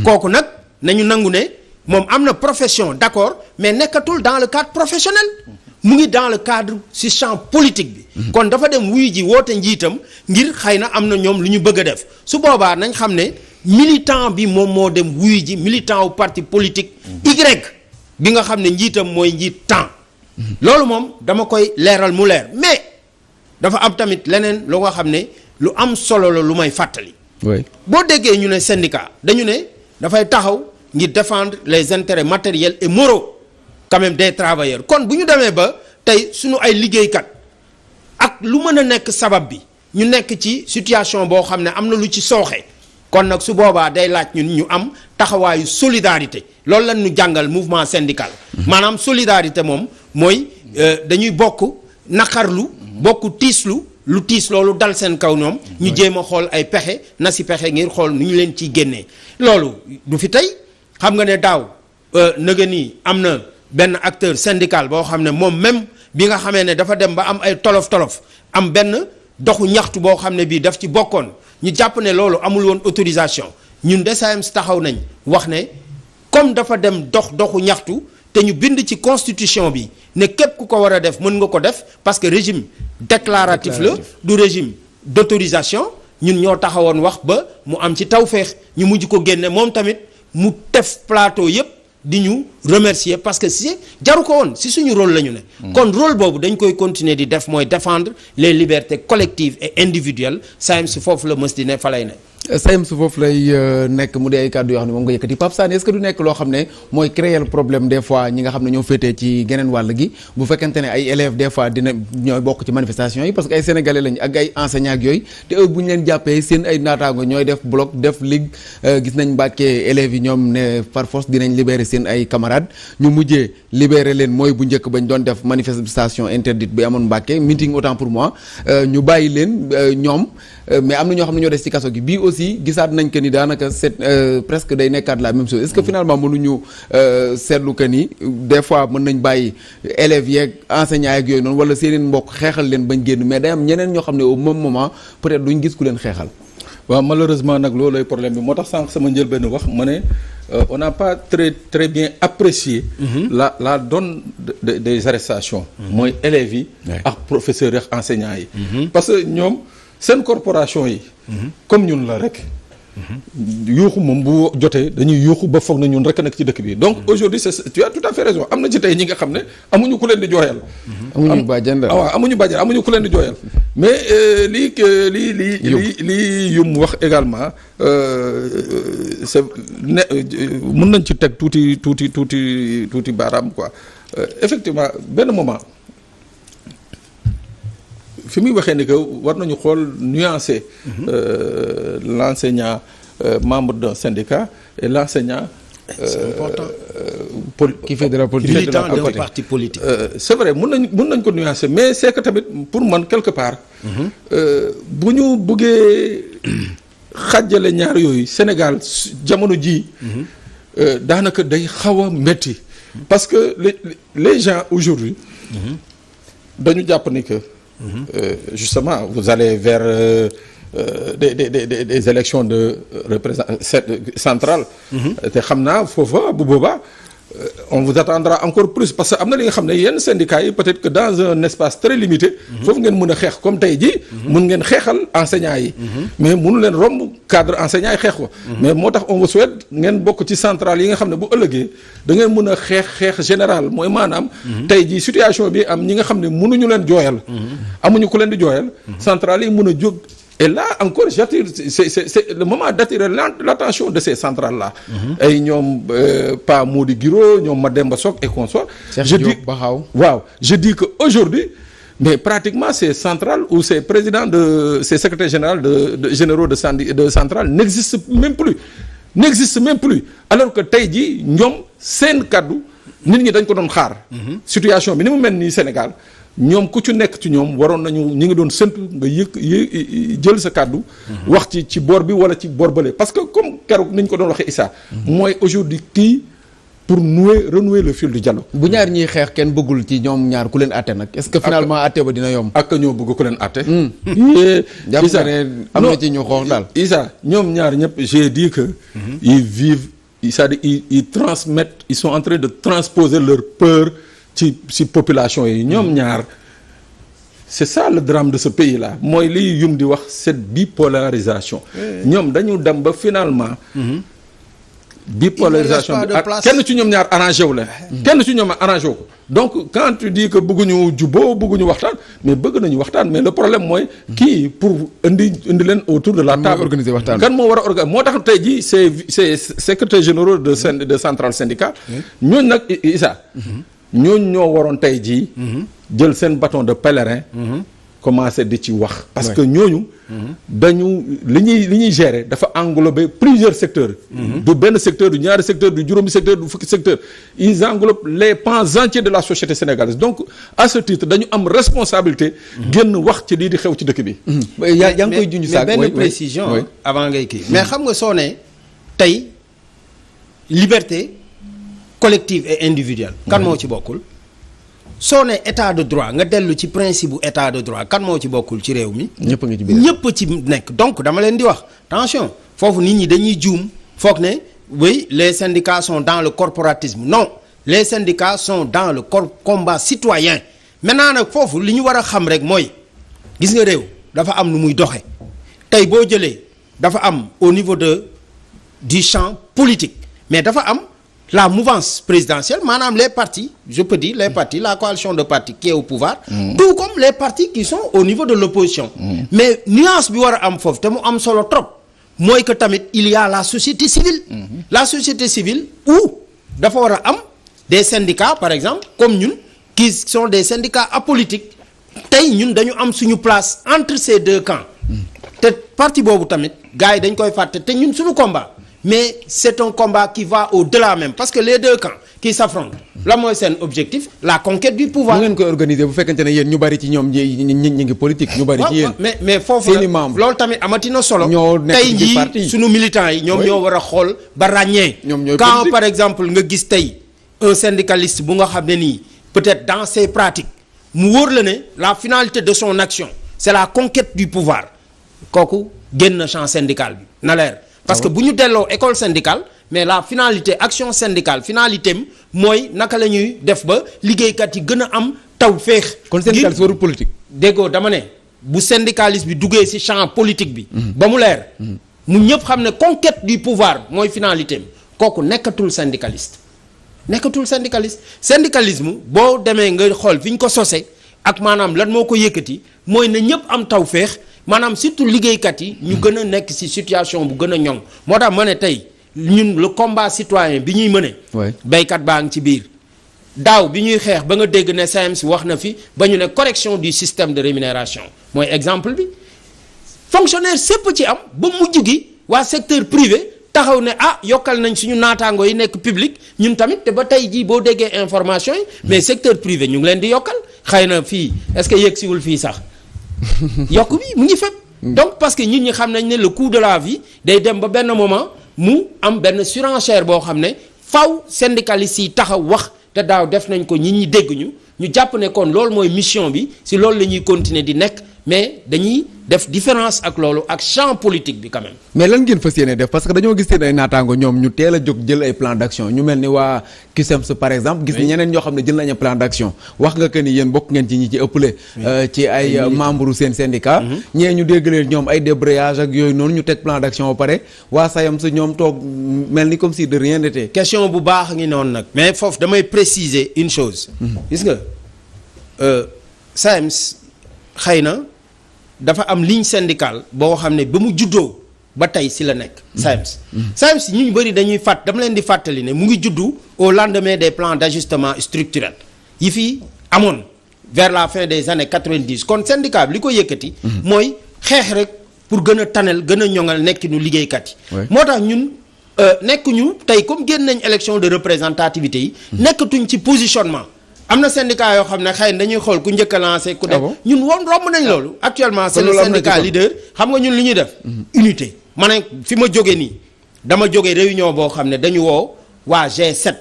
Speaker 3: kooku nag nañu nangu ne moom am na profession d'accord mais nekkatul dans le cadre professionnel. mu ngi dans le cadre ci champ politique bi. kon dafa dem wuyu ji woote njiitam ngir xëy na am na ñoom lu ñu bëgg a def su boobaa nañ xam ne militant bi moom moo dem wuyu ji militant wu parti politique Y bi nga xam ne njiitam mooy njiit temps. loolu moom dama koy leeral mu leer mais dafa am tamit leneen lu nga xam ne lu am solo la lu may fàttali. boo déggee ñu ne syndicat dañu ne dafay taxaw ngir défendre les intérêts matériels et moraux quand même des travailleurs kon bu ñu demee ba tey suñu ay liggéeykat ak lu mën a nekk sabab bi ñu nekk ci situation boo xam ne am na lu ci sooxe kon nag su boobaa day laaj ñun ñu am taxawaayu solidarité loolu lañ ñu jàngal mouvement syndical. maanaam solidarité moom mooy dañuy bokk naqarlu bokk tiislu lu tiis loolu dal seen kaw ñoom ñu jéem a xool ay pexe na si pexe ngir xool nu ñu leen ciy génnee loolu du fi tey xam nga ne daaw nëga nii am na benn acteur syndical boo xam ne moom même bi nga xamee ne dafa dem ba am ay tolof-tolof am benn doxu ñaxtu boo xam ne bii daf ci bokkoon ñu jàpp ne loolu amul woon autorisation ñun SAEMS taxaw nañ wax ne comme dafa dem doxu ñaxtu te ñu bind ci constitution bi ne képp ku ko war a def mën nga ko def parce que régime déclaratif la du régime d'autorisation ñun ñoo taxawoon wax ba mu am ci tawféex ñu mujj ko génne moom tamit mu def plateau yépp di ñu remercier parce que si jaru ko woon si suñu rôle la ñu ne. kon rôle boobu dañ koy continuer di def mooy défendre les libertés collectives et individuelles SAEMS foofu la mës di ne fa lay ne.
Speaker 2: SAEMS foofu lay nekk mu di ay kàddu yoo xam ne moom nga yëkkati Pape Sané est-ce que du nekk loo xam ne mooy créer le problème des fois ñi nga xam ne ñoo féetee ci geneen wàll gi bu fekkente ne ay élèves des fois dina ñooy bokk ci manifestation yi parce que ay sénégalais lañ ak ay enseignants ak yooyu te bu ñu leen jàppee seen ay naataango ñooy def bloc def ligue gis nañ Mbàkke élèves yi ñoom ne par force dinañ libérer seen ay camarades ñu mujjee libérer leen mooy bu njëkk bañ doon def manifestation interdite bi amoon Mbàkke meeting autant pour moi ñu bàyyi leen ñoom mais am na ñoo xam ne ñoo des ci kaso gi bii aussi gisaat nañ que ni daanaka c'est presque day nekkaat la même chose est-ce que finalement mënuñu seetlu que ni des fois mën nañ bàyyi élèves yeeg enseignants yeeg yooyu noonu wala seen mbokk xeexal leen bañ génn mais day am ñeneen ñoo xam ne au même moment peut-être duñ gis ku leen xeexal.
Speaker 1: waaw malheureusement nag loolu lay problème bi moo tax sànq sama njëlbéen wax ma ne on n'a pas très bien apprécié. la donne des arrestations. mooy élèves yi. ak professeurs yi ak enseignants yi. parce que ñoom. seen corporation yi. comme ñun la rek. yuuxu moom bu jotee dañuy yuuxu ba foog na ñun rek nekk ci dëkk bi donc aujourd'hui tu as tout à fait raison am na ci tey ñi nga xam ne amuñu ku leen di jooyal.
Speaker 2: amuñu bàjjen la
Speaker 1: waaw amuñu bàjjen amuñu ku leen di jooyal mais lii yum wax également c'est ne mën nañ ci teg tuuti baaraam quoi effectivement benn moment. fi muy waxee ni que war nañu xool nuancer l'enseignant membre d'un syndicat et l'enseignant
Speaker 3: c'est important
Speaker 2: qui fait de la politique
Speaker 3: militant d'un parti politique
Speaker 1: c'est vrai mën nañ ko nuancer mais c'est que tamit pour man quelque part bu ñu bëggee xàjjale ñaar yooyu Sénégal jamono ji daanaka day xaw a metti parce que les gens aujourd'hui dañu jàpp ni que justement vous allez vers des élections de représentation centrale. te xam naa foofa bu boobaa on vous attendra encore plus parce que am na li nga xam ne yenn syndicats yi peut-être que dans un espace très limité. foofu ngeen mën a xeex comme tey jii. mën ngeen xeexal enseignants yi. mais mënu leen romb cadre enseignants yi xeex ko. mais moo tax on vous souhaite ngeen bokk ci centrale yi nga xam ne bu ëllëgee da ngeen mën a xeex général mooy maanaam. tey jii situation bi am ñi nga xam ne mënuñu leen jooyal. amuñu ku leen di jooyal. centrale yi mën a jóg. Et là encore j'attire c'est le moment d'attirer l'attention de ces centrales là. ay ñoom Pa Mody Guiro ñoom Mademba Sock et consorts. je dis waaw je dis que aujourd'hui mais pratiquement ces centrales ou ces présidents de ces secrétaires généraux de centrales n'existent même plus alors que tey jii ñoom seen kaddu nit ñi dañ ko doon xaar. situation bi ni mu mel nii Sénégal. ñoom ku ci nekk ci ñoom waroon nañu ñi ngi doon sëntu nga jël sa kàddu wax ci boor bi wala ci boor bële parce que comme keroog ni ñu ko doon waxee Issa mooy aujourd'hui kii pour renouer le fil du dialogue.
Speaker 2: bu ñaar ñiy xeex kenn bëggul ci ñoom ñaar ku leen àtte nag est-ce que finalement àtte ba dina yomb.
Speaker 1: ak ñoo bëgg ku leen àtte.
Speaker 2: jàpp nga ne am na ci ñu xoox daal.
Speaker 1: Isa ñoom ñaar ñëpp j'ai dit que. ils vivent c'est-à-dire ils transmettent ils sont en train de transposer leur peur ci population yi ñoom ñaar. c'est ça le drame de ce pays là mooy liy yum di wax cette bipolarisation. ñoom dañu dem ba finalement. bipolarisation bi ak kenn ci ñoom ñaar arrangé wu la. kenn ci ñoom arrangé wu ko donc quand tu dis que bëgguñu juboo bëgguñu waxtaan mais bëgg nañu waxtaan mais le problème mooy. kii pour indi leen autour de la table.
Speaker 2: organiser waxtaan
Speaker 1: kan moo war a organiser moo tax tey jii c'est secrétaire généraux de centrale syndicale. ñooñu nag Issa. ñooñu ñoo waroon tey jii. jël seen bâton de pèlerin. commencé di ci wax. parce que ñooñu. dañu li ñuy gérer dafa englober plusieurs secteurs. du benn secteur du ñaari secteur du juróomi secteur du fukki secteur ils englobent les pans entiers de la société sénégalaise donc à ce titre dañu am responsabilité. génn wax ci lii di xew ci dëkk bi.
Speaker 2: yaa ngi koy junj saak
Speaker 3: mais benn précision avant ngay kii. mais xam nga soo ne tey liberté collective et individuelle. kan moo ci bokkul. soo ne état de droit nga dellu ci principe bu état de droit kan moo ci bokkul ci réew mi.
Speaker 2: ñëpp a ngi ci biir
Speaker 3: ñëpp ci nekk donc dama leen di wax attention foofu nit ñi dañuy juum foog ne oui les syndicats sont dans le corporatisme non les syndicats sont dans le combat citoyen maintenant nag foofu li ñu war a xam rek mooy gis nga réew dafa am nu muy doxe tey boo jëlee dafa am au niveau du champ politique mais dafa am. La mouvance présidentielle maanaam les partis je peux dire les partis la coalition de partis qui est au pouvoir tout comme les partis qui sont au niveau de l'opposition mais nuance bi war a am foofu te mu am solo trop mooy que tamit il y a la société civile la société civile où dafa war a am des syndicats par exemple comme ñun qui sont des syndicats apolitiques tey ñun dañu am suñu place entre ces deux camps te parti boobu tamit gars yi dañ koy fàtte te ñun suñu combat mais c'est un combat qui va au-delà même parce que les deux camps qui s'affrontent la mooy seen objectif la conquête du pouvoir.
Speaker 2: mu ngeen koy organiser bu fekkente ne yéen ñu bari ci ñoom ñi ngi politique. ñu bari ci yéen
Speaker 3: mais foofu la loolu tamit amatina solo.
Speaker 2: ñoo nekk
Speaker 3: tey jii sunu militants yi ñoom ñoo war a xool ba ràññee. quand par exemple nga gis tey un syndicaliste bu nga xam ne nii peut-être dans ses pratiques mu wóor la ne la finalité de son action c'est la conquête du pouvoir kooku génn na champ syndical bi na leer. parce que bu ñu delloo école syndicale mais la finalité action syndicale finalité am mooy naka la ñuy def ba liggéeykat yi gën a am taw féex.
Speaker 2: kon syndicaliste warul politique.
Speaker 3: déggoo dama ne bu syndicaliste bi duggee ci champ politique bi. ba mu leer. mu ñëpp xam ne conquête du pouvoir mooy finalité am kooku nekkatul syndicaliste. syndicalisme boo demee nga xool fi ñu ko sose ak maanaam lan moo ko yëkkati mooy ne ñëpp am taw féex. maanaam surtout liggéeykat yi ñu gën a nekk ci situation bu gën a ñoŋ moo tax ma ne tey ñun le combat citoyen bi ñuy mëne béykat baa ngi ci biir daaw bi ñuy xeex ba nga dégg ne SAEMS wax na fi ba ñu ne correction du système de rémunération mooy exemple bi fonctionnaire sépp ci am ba mujj gi waa secteur privé taxaw ne yokkal nañ suñu naataango yi nekk public ñun tamit te ba tey jii boo déggee information yi mais secteur privé ñu ngi leen di yokkal xëy na fii est-ce que yegg siwul fii sax yokk bi mu ngi fépp donc parce que nit ñi xam nañ ne le coût de la vie day dem ba benn moment mu am benn surenchère boo xam ne faw syndicalistes yi taxaw wax te daaw def nañ ko nit ñi dégg ñu jàpp ne kon loolu mooy mission bi si loolu la ñuy continuer di nekk mais dañuy def différence ak loolu ak champ politique bi quand même.
Speaker 2: mais lan ngeen fas yéene def parce que dañoo gis seen ay naataango ñoom ñu teel a jóg jël ay plan d'action ñu mel ni waa CUSEMS par exemple. gis ni ñeneen ñoo xam ne jël nañu plan d'action wax nga que ni yéen bokk ngeen ci ñi ci ëppale. ci ay membres seen syndicat. ñee ñu dégg leen ñoom ay débrayage ak yooyu noonu ñu teg plan d'action ba pare waa SAEMS ñoom toog mel ni comme si de rien n'était.
Speaker 3: question bu baax ngi noonu nag. mais foofu damay préciser une chose. gis nga SAEMS xëy na. dafa am ligne syndicale boo xam ne ba mu juddoo ba tey si la nekk. SAEMS ñu bëri dañuy dama leen di fàttali ne mu ngi juddu au lendemain des plans d'ajustement structurel yi fi amoon vers la fin des années 90 kon syndicat bi li ko yëkkati. mooy xeex rek pour gën a tanel gën a ñoŋal nekkinu liggéeykat yi. moo tax ñun nekkuñu tey comme génn nañ élection de représentativité yi. nekkatuñ ci positionnement. am na syndicat yoo xam ne xëy na dañuy xool ku njëkk a lancé ku def ñun romb nañ loolu actuellement c'est le syndicat leader xam nga ñun li ñuy def unité ma ne fi ma jóge nii dama jóge réunion boo xam ne dañu woo waa G7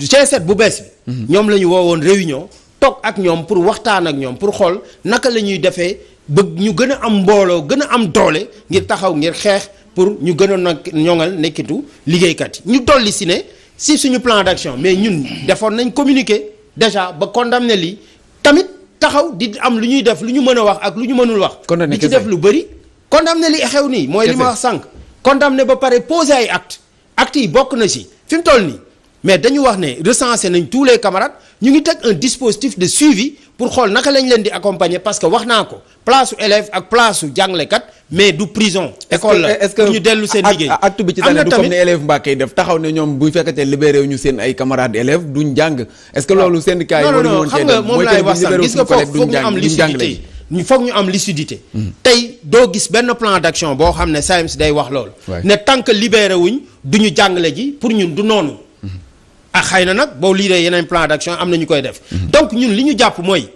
Speaker 3: C7 bu bees bi ñoom la ñu woowoon réunion toog ak ñoom pour waxtaan ak ñoom pour xool naka la ñuy defee bëgg ñu gën a am mbooloo gën a am doole ngir taxaw ngir xeex pour ñu gën a nag ñoŋal nekkitu liggéeykat yi ñu dolli si ne si suñu plan d'action mais ñun defoon nañ communiqué déjà ba condamné lii tamit taxaw di am lu ñuy def lu ñu mën a wax ak lu ñu mënul wax di ci def lu bëri condamné li xew nii mooy li ma wax sànq condamné ba pare posé ay actes yi bokk na si fi mu toll nii mais dañu wax ne recensé nañ tous les camarades ñu ngi teg un dispositif de suivi pour xool naka lañ leen di accompagner parce que wax naa ko place su élève ak place su jàngalekat mais du prison. école la
Speaker 2: est-ce que
Speaker 3: ñu dellu seen liggéey.
Speaker 2: acte bi ci tane du comme ne élève Mbacké yi def taxaw ne ñoom bu fekkatee libéré wu ñu seen ay camarades élèves duñ jàng. est-ce que loolu syndicat yi waruñu woon cee dem
Speaker 3: moom laay wax sax gis nga foofu foog ñu am lucidité foog ñu am lucidité. tey doo gis benn plan d'action boo xam ne SAEMS day wax loolu. ne tant que libéré wuñ du ñu jàngale ji pour ñun du noonu. xëy na nag boo liiree yeneen plan d'action am na ñu koy def. donc ñun li ñu jàpp mooy.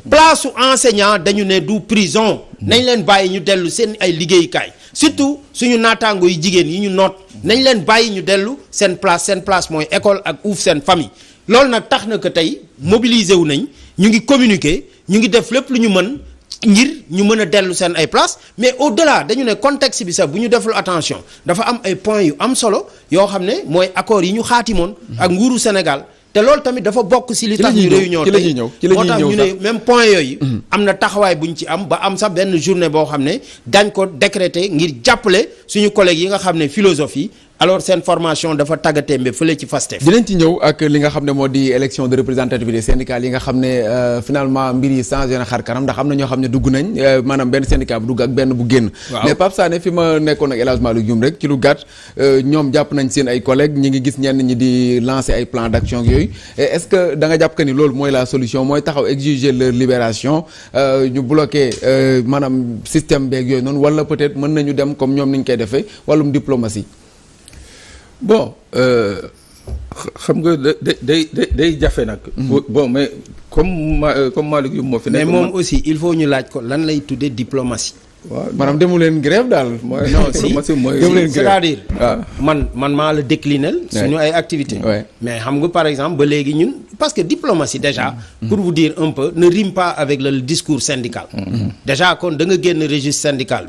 Speaker 3: place su enseignant dañu ne du prison. nañ leen bàyyi ñu dellu seen ay liggéeyukaay surtout suñu naataango yu jigéen yi ñu noot nañ leen bàyyi ñu dellu seen place mooy école ak uuf seen famille. loolu nag tax na que tey mobiliser wu nañ ñu ngi communiquer ñu ngi def lépp lu ñu mën ngir ñu mën a dellu seen ay place mais au-delà dañu ne contexte bi sax bu ñu deful attention dafa am ay points yu am solo yoo xam ne mooy accords yi ñu xaatimoon ak nguuru Sénégal te loolu tamit dafa bokk ci li tax ñu réunion tey moo tax ñu ne même point yooyu am na taxawaay bu ñu ci am ba am sax benn journée boo xam ne dañ ko décréter ngir jàppale suñu collègues yi nga xam ne philosophie alors seen formation dafa tàggatémbe fële ci FASTEF.
Speaker 2: dinañ ci ñëw ak li nga xam ne moo di élection de représentativité syndicale yi nga xam ne finalement mbir yi changé na xar kanam ndax am na ñoo xam ne dugg nañ maanaam benn syndicat bu dugg ak benn bu génn. mais Pape Sané fi ma nekkoon ak El Hadj Malick Dioum rek ci lu gàtt ñoom jàpp nañ seen ay collègues ñi ngi gis ñenn ñi di lancer ay plan d'action yooyu est-ce que da nga jàpp que ni loolu mooy la solution mooy taxaw exiger leur libération ñu bloquer maanaam système beeg yooyu noonu wala peut-être mën nañu dem comme ñoom ni ñu koy defee wàllum diplomatie.
Speaker 1: bon xam nga day jafe nag. bon mais comme Malick yu moo fi nekk.
Speaker 3: mais moom aussi il faut ñu laaj ko lan lay tuddee diplomatie.
Speaker 1: waaw
Speaker 2: maanaam demu leen grève daal.
Speaker 1: mooy non si mooy
Speaker 3: c'est-à-dire man maa la déclinel suñu ay activités. mais xam nga par exemple ba léegi ñun parce que diplomatie déjà. pour vous dire un peu ne rime pas avec le discours syndical. déjà kon da nga génn registre syndical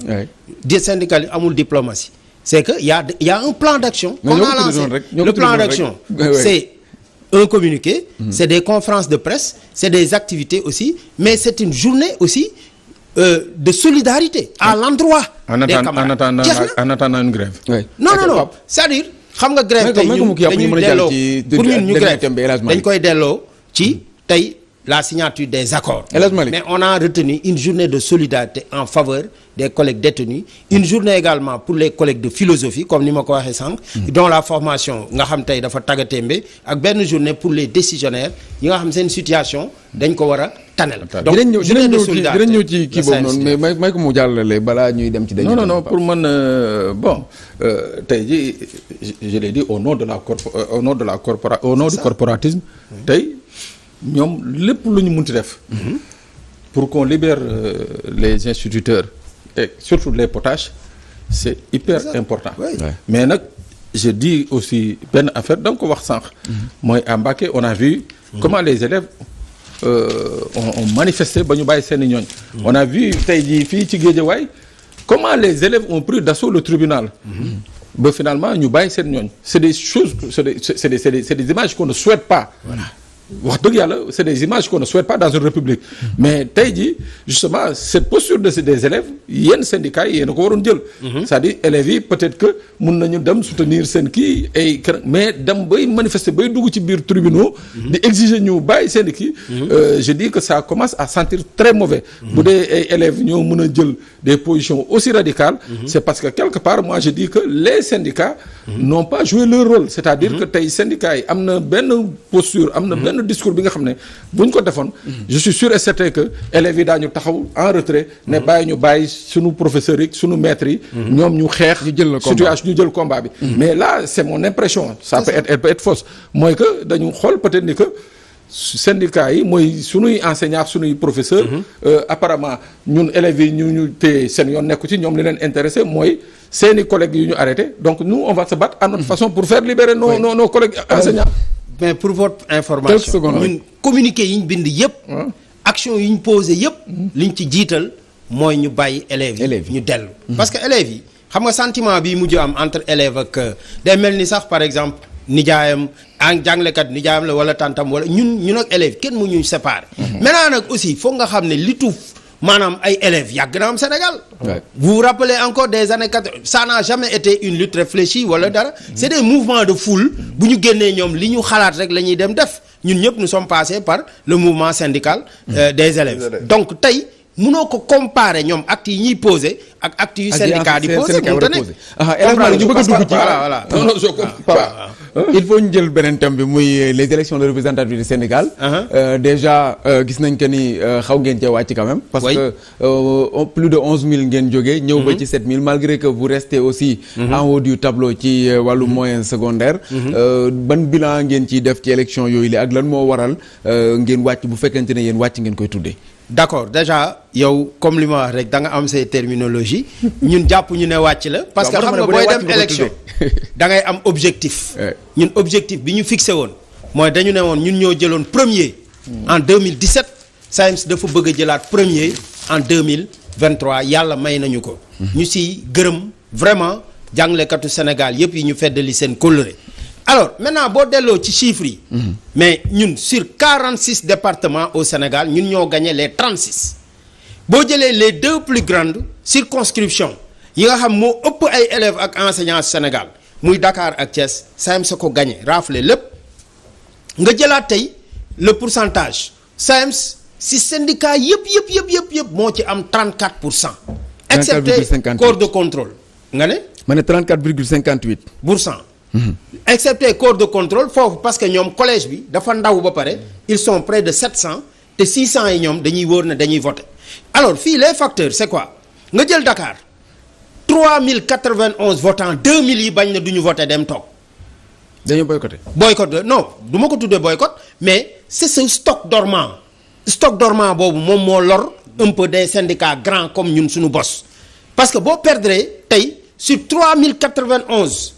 Speaker 3: bi. syndical yi amul diplomatie. c'est que y a un plan d'action qu'on a lancé. Le plan d'action c'est un communiqué, c'est des conférences de presse, c'est des activités aussi, mais c'est une journée aussi de solidarité à l'endroit des camarades.
Speaker 1: En attendant une grève.
Speaker 3: Non, c'est-à-dire xam nga grève tey ñun dañuy delloo pour ñun ñu grève dañ koy delloo ci tey la signature des accords. Mais on a retenu une journée de solidarité en faveur des collègues détenus, une journée également pour les collègues de philosophie comme ni ma ko waxee sànq, dont la formation nga xam tey dafa tàggatémbe ak benn journée pour les décisionnaires yi nga xam seen situation dañ ko war a tanel.
Speaker 2: donc journée de solidarité dinañ ñëw ci kii boobu noonu mais may ko mu jàllale balaa ñuy dem ci.
Speaker 1: non pour man bon tey jii je l'ai dit au nom du corporatisme tey. ñoom lépp lu ñu munti def pour qu'on libère les instituteurs et surtout les potaches c'est hyper important. Mais nag je dis aussi benn affaire da nga ko wax sànq mooy à Mbacké on a vu comment les élèves ont manifesté ba ñu bàyyi seeni ñooñ. On a vu tey jii fii ci Guédiawaye comment les élèves ont pris d'assaut le tribunal ba finalement ñu bàyyi seen ñooñ. C'est des choses c'est des images qu'on ne souhaite pas. Wax dëgg yàlla c'est des images qu'on ne souhaite pas dans une république. Mais tey jii justement cette posture des élèves yenn syndicats yi yéen a ko waroon jël. C'est-à-dire élèves yi peut-être que mun nañu dem soutenir seen kii ay mais dem bay manifester bay dugg ci biir tribunaux. di exiger ñu bàyyi seen kii. Je dis que ça commence à sentir très mauvais. Bu dee ay élèves ñoo mën a jël des positions aussi radicales. C'est parce que quelque part moi je dis que les syndicats n'ont pas joué leur rôle. C'est-à-dire que tey syndicats yi am na benn posture am na benn discours bi nga xam ne bu ñu ko defoon je suis sûr et certain que élèves yi daañu taxaw en retrait ne bàyyi ñu bàyyi sunu professeurs yi sunu maîtres yi ñoom ñu xeex situation ñu jël combat bi mais là c'est mon impression ça peut être fausse mooy que dañu xool peut-être ni que syndicats yi mooy sunuy enseignants sunuy professeurs apparemment ñun élèves yi ñu téye seen yoon nekku ci ñoom li leen intéressé mooy seeni collègues yu ñu arrêté donc nous on va se battre à notre façon pour faire libérer nos collègues enseignants.
Speaker 3: mais pour votre
Speaker 2: Quelques
Speaker 3: information
Speaker 2: secondes,
Speaker 3: ñun communiqué yi ñu bind yëpp action yi ñu posé yëpp li ñu ci jiital mooy ñu bàyyi élèves yi ñu dellu parce que élèves yi xam nga sentiment bi mujj am entre élèves ak day mel ni sax par exemple nijaayam ak jàngalekat nijaayam la wala tantam wala ñun ak élèves kenn mu ñu séparer maintenant nag aussi foog nga xam ne li tuuf maanaam ay élèves yàgg na am Sénégal. Vous vous rappelez encore des années 80 ça n'a jamais été une lutte réfléchie wala dara. C'est des mouvements de foule bu ñu génnee ñoom li ñu xalaat rek la ñuy dem def ñun ñëpp nous sommes passés par le mouvement syndical des élèves. Donc tey mënoo ko comparer ñoom actes yi ñuy posé ak actes yu syndicat di posé mënut a nekk.
Speaker 2: ñu bëgg a dugg ci
Speaker 3: voilà.
Speaker 1: non je comprends pas.
Speaker 2: Il faut ñu jël beneen thème bi muy les élections de représentativité syndicale. Déjà gis nañ que ni xaw ngeen cee wàcc quand même. parce que plus de 11000 ngeen jógee. ñëw ba ci 7000 malgré que vous restez aussi. en haut du tableau ci wàllu moyen secondaire. ban bilan ngeen ciy def ci élection yooyu la ak lan moo waral ngeen wàcc bu fekkente ne yéen wàcc ngeen koy tuddee.
Speaker 3: D'accord déjà yow comme li ma wax rek da nga am say terminologie ñun jàpp ñu ne wàcc la. parce que xam nga booy dem élection da ngay am objectif. ñun objectif bi ñu fixé woon mooy dañu ne woon ñun ñoo jëloon premier. en 2017 SAEMS dafa bëgg a jëlaat premier en 2023 yàlla may nañu ko. ñu si gërëm vraiment jàngalekatu Sénégal yëpp yi ñu feddali seen kóllëre. Alors maintenant boo delloo ci chiffres yi. mais ñun sur 46 départements au Sénégal ñun ñoo gagné les 36. boo jëlee les 2 plus grandes circonscriptions yi nga xam moo ëpp ay élèves ak enseignants Sénégal muy Dakar ak Thiès SAEMS ko gagné raflé lépp nga jëlaat tey le pourcentage SAEMS si syndicat yëpp moo ci am 34%. excepté corps de contrôle nga ne.
Speaker 2: ma ne 34,58%.
Speaker 3: Excepté corps de contrôle foofu parce que ñoom collège bi dafa ndaw ba pare ils sont près de 700 te 600 yi ñoom dañuy wóor ne dañuy voter alors fii les facteurs c'est quoi nga jël Dakar 3091 votants 2000 yi bañ na duñu voter dem toog.
Speaker 2: dañoo boycotté.
Speaker 3: boycott non du ma ko tuddee boycott mais c'est ce stock dormant boobu moom moo lor un peu des syndicats grands comme ñun suñu boss parce que boo perdre tey sur 3091.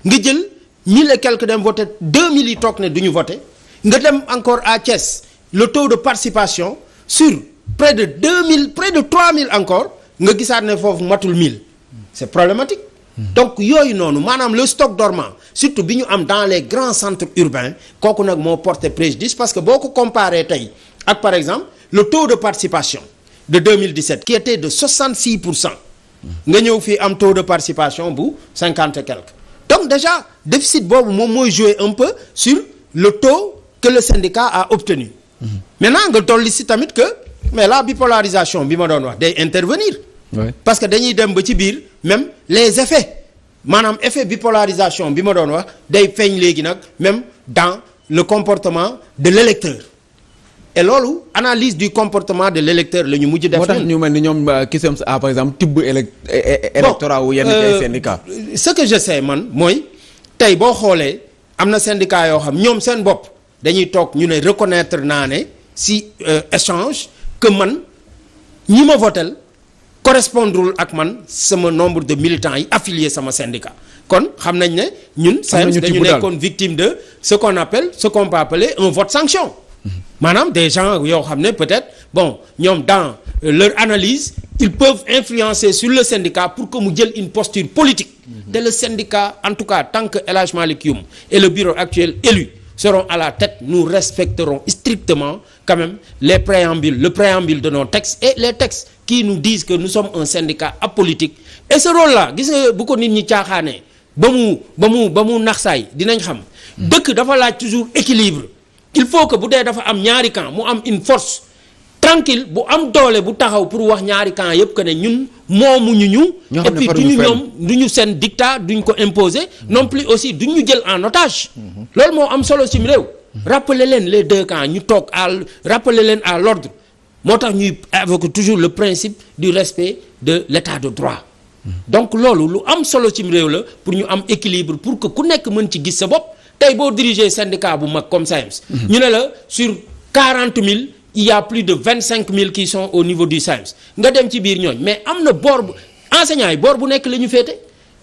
Speaker 3: nga jël 1000 et quelques dem voté 2000 yi toog ne du ñu voté nga dem encore à Thiès le taux de participation sur près de 2000 près de 3000 encore nga gisaat ne foofu matul 1000 c'est problématique. donc yooyu noonu maanaam le stock dormant surtout bi ñu am dans les grands centres urbains kooku nag moo porté préjudice parce que boo ko comparé tey ak par exemple le taux de participation de 2017 qui était de 66% nga ñëw fii am taux de participation bu 50 et quelques. Donc déjà déficit boobu moom mooy jouer un peu sur le taux que le syndicat a obtenu. Maintenant nga dolli si tamit que mais la bipolarisation bi ma doon wax day intervenir. parce que dañuy dem ba ci biir même les effets maanaam effet bipolarisation bi ma doon wax day feeñ léegi nag même dans le comportement de l'électeur. et loolu analyse du comportement de l'électeur la ñu mujj def.
Speaker 2: moo tax ñu mel ni ñoom KISEMS a par exemple tibb électorat wu yenn ay syndicat.
Speaker 3: ce que je sais man mooy tey boo xoolee am na syndicat yoo xam ñoom seen bopp dañuy toog ñu ne reconnaître naa ne si échange que man ñi ma votel correspondrul ak man sama nombre de militants yi affiliés sama syndicat kon xam nañ ne ñun SAEMS dañu nekkoon victime de ce qu'on peut appeler un vote sanction. maanaam des gens yoo xam ne peut-être bon ñoom dans leur analyse ils peuvent influencer sur le syndicat pour que mu jël une posture politique. te le syndicat en tout cas tant que El Hadj Malick Youm et le bureau actuel élu seront à la tête nous respecterons strictement quand même le préambule de nos textes et les textes qui nous disent que nous sommes un syndicat apolitique et ce rôle-là gis nga bu ko nit ñi caaxaanee ba mu naxsaay dinañ xam dëkk dafa laaj toujours équilibre. il faut que bu dee dafa am ñaari camp mu am une force tranquille bu am doole bu taxaw pour wax ñaari camp yépp que ne ñun moomuñu ñu. et puis duñu seen dictat duñ ko imposer. non plus aussi duñ ñu jël en otage. loolu moo am solo cim réew. rappeler leen les deux camps ñu toog rappeler leen à l'ordre moo tax ñuy évoquer toujours le principe du respect de l'état de droit. donc loolu lu am solo cim réew la pour ñu am équilibre pour que ku nekk mën ci gis sa bopp. tey boo diriger syndicat bu mag comme SAEMS. ñu ne la sur 40 000 il y a plus de 25 000 qui sont au niveau du SAEMS nga dem ci biir ñooñ mais am na boor bu enseignants yi boor bu nekk la ñu féete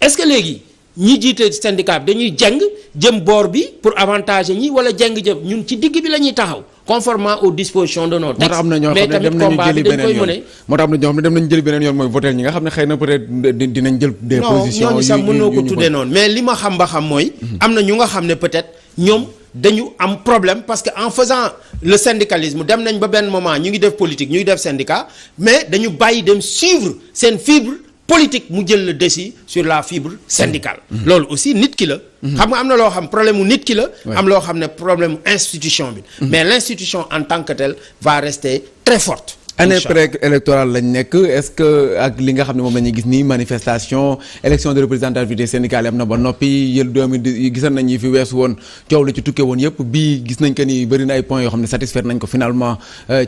Speaker 3: est-ce que léegi ñi jiite syndicat bi dañuy jeng jëm boor bi pour avantager ñi wala jeng jëm ñun ci digg bi la ñuy taxaw conformément aux dispositions de nos textes. mais tamit combat bi dañ koy mëne.
Speaker 2: moo tax am na ñoo xam ne dem nañu jëli beneen yoon mooy voter ñi nga xam ne xëy na peut-être dinañ jël des positions
Speaker 3: ñooñu sax mënoo ko tuddee noonu mais li ma xam ba xam mooy am na ñu nga xam ne peut-être ñoom dañu am problème parce que en faisant le syndicalisme dem nañ ba benn moment ñu ngi def politique ñu ngi def syndicat mais dañu bàyyi dem suivre seen fibre politique mu jël le dessus sur la fibre syndicale. loolu aussi nit ki la. xam nga am na loo xam problème mu nit ki la. am loo xam ne problème mu institution bi. mais l'institution en tant que telle va rester très forte.
Speaker 2: année pré-électorale lañ nekk est-ce que ak li nga xam ne moom la ñuy gis nii manifestation élection de représentativité syndicale am na ba noppi yël 2010 gisan nañ yi fi weesu woon coow la ci tukkee woon yëpp bii gis nañ que ni bëri na ay points yoo xam ne satisfaire nañ ko finalement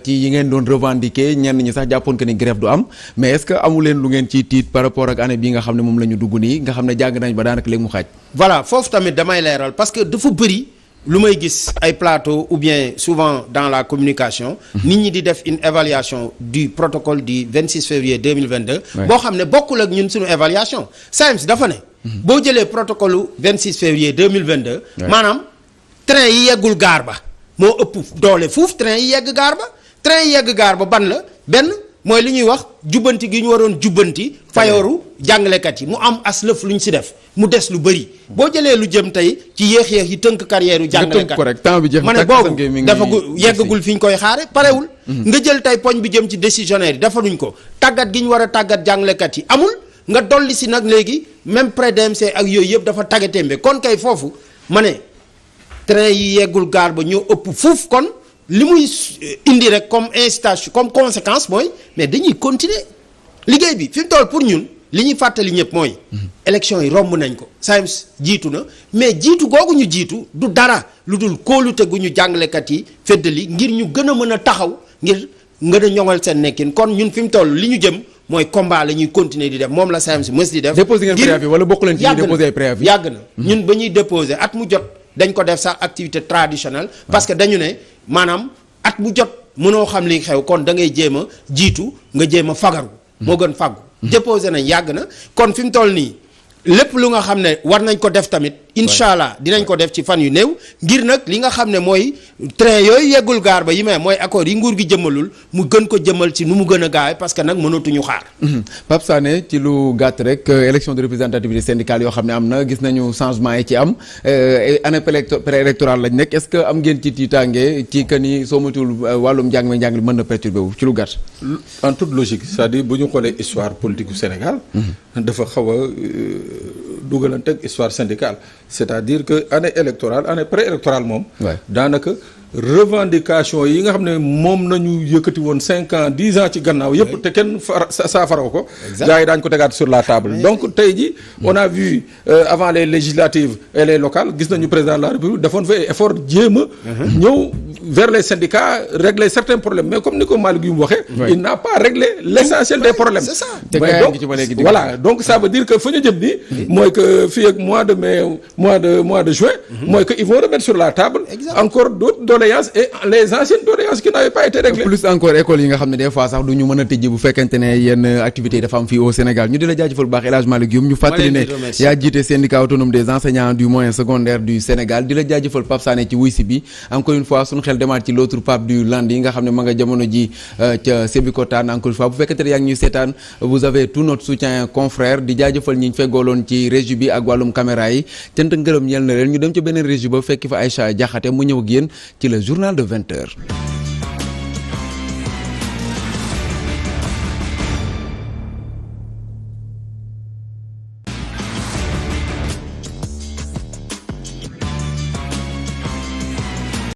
Speaker 2: ci yi ngeen doon revendiquer ñenn ñi sax jàppoon que ni grève du am mais est-ce que amu leen lu ngeen ciy tiit par rapport ak année bii nga xam ne moom la ñu dugg nii nga xam ne jàng nañ ba daanaka léegi mu xaaj.
Speaker 3: voilà foofu tamit damay leeral parce que dafa bëri. lu may gis ay plateau ou bien souvent dans la communication nit ñi di def une évaluation du protocole du 26 février 2022 boo xam ne bokkul ak ñun suñu évaluation SAEMS dafa ne boo jëlee protocole 26 février 2022 maanaam train yi yeggul gaar ba moo ëpp doole fuuf train yi yegg gaar ba ban la benn mooy li ñuy wax jubbanti gi ñu waroon jubbanti fayooru jàngalekat yi mu am as lëf lu ñu si def mu des lu bëri boo jëlee lu jëm tey ci yéex-yéex yi tënk carrière yu jàngalekat ma ne boobu dafa yeggagul fi ñu koy xaare parewul nga jël tey poñ bi jëm ci décisionnaire yi defaluñ ko tàggat gi ñu war a tàggat jàngalekat yi amul nga dolli si nag léegi même pré-DMC ak yooyu yëpp dafa tàggatémbe kon kay foofu ma ne train yi yeggul gaar ba ñoo ëpp fuuf kon li muy indi rek comme incitation comme conséquence mooy mais dañuy continuer liggéey bi fi mu toll pour ñun li ñuy fàttali ñëpp mooy élection yi romb nañ ko SAEMS jiitu na mais jiitu googu ñu jiitu du dara lu dul kóolute gu ñu jàngalekat yi feddali ngir ñu gën a mën a taxaw ngir ngën a ñoŋal seen nekkin kon ñun fi mu toll li ñu jëm mooy combat la ñuy continuer di def moom la SAEMS mës di def.
Speaker 2: déposé ngeen préavis wala bokk leen ci déposé préavis
Speaker 3: yàgg na ñun ba ñuy déposé at mu jot dañ ko def sax activité traditionnelle parce que dañu ne maanaam at mu jot mënoo xam li xew kon da ngay jéem a jiitu nga jéem a fagaru moo gën faggu déposé nañ yàgg na kon fi mu toll nii lépp lu nga xam ne war nañ ko def tamit incha allah dinañ ko def ci fan yu néew ngir nag li nga xam ne mooy train yooyu yeggul gaar ba yi may mooy accord yi nguur gi jëmmalul mu gën ko jëmmal ci nu mu gën a gaawee parce que nag mënatuñu xaar.
Speaker 2: Pape Sané ci lu gàtt rek élection de représentativité syndicale yoo xam ne am na gis nañu changement yi ci am année préélectorale lañ nekk est-ce que am ngeen ci tiitaange ci que ni soo matul wàllum njàng mi mën na perturbé wu ci lu gàtt.
Speaker 1: en toute logique c'est-à-dire bu ñu xoolee histoire politique du Sénégal. dafa xaw a dugalante ak histoire syndicale. c'est-à-dire que année électorale année préélectorale moom. daanaka revendication yi nga xam ne moom nañu yëkkati woon 5 ans 10 ans ci gannaaw yëpp te kenn saafaraw ko. gars yi daañu ko tegaat sur la table. donc tey ji on a vu avant les législatives et les locales gis nañu président de la République defoon fa ay effort jéem a ñëw vers les syndicats régler certains problèmes mais comme ni ko Malick yu mu waxee. il n'a pas réglé l'essentiel des problèmes.
Speaker 3: c'est ça
Speaker 1: voilà donc ça veut dire que fa ñu jëm nii. mooy que fii ak mois de mai mois de juin. mooy que ils vont remettre sur la table. encore d'autres doléances et les anciennes doléances qui n'avaient pas été réglées.
Speaker 2: plus encore école yi nga xam ne des fois sax du ñu mën a tijji bu fekkente ne yenn activités yi dafa am fii au Sénégal ñu di la jaajëfal bu baax El Hadj Malick Dioum ñu fàttali ne yaa jiite syndicat autonome des enseignants du moyen secondaire du Sénégal di la jaajëfal Pape Sané ci wuy si bi encore une fois suñu xel demaat ci l'autre Pape du Lundi nga xam ne ma nga jamono ji ca Sébikotane encore une fois bu fekkente ne yaa ngi ñuy seetaan vous avez tout notre soutien confrère di jaajëfal ñi ñu feggooloon ci régie bi ak wàllum caméra yi cant ngërëm ñeel na leen ñu dem ci beneen régie ba fekki fa Aïcha Diakhaté mu ñëw ak yéen ci le journal de 20h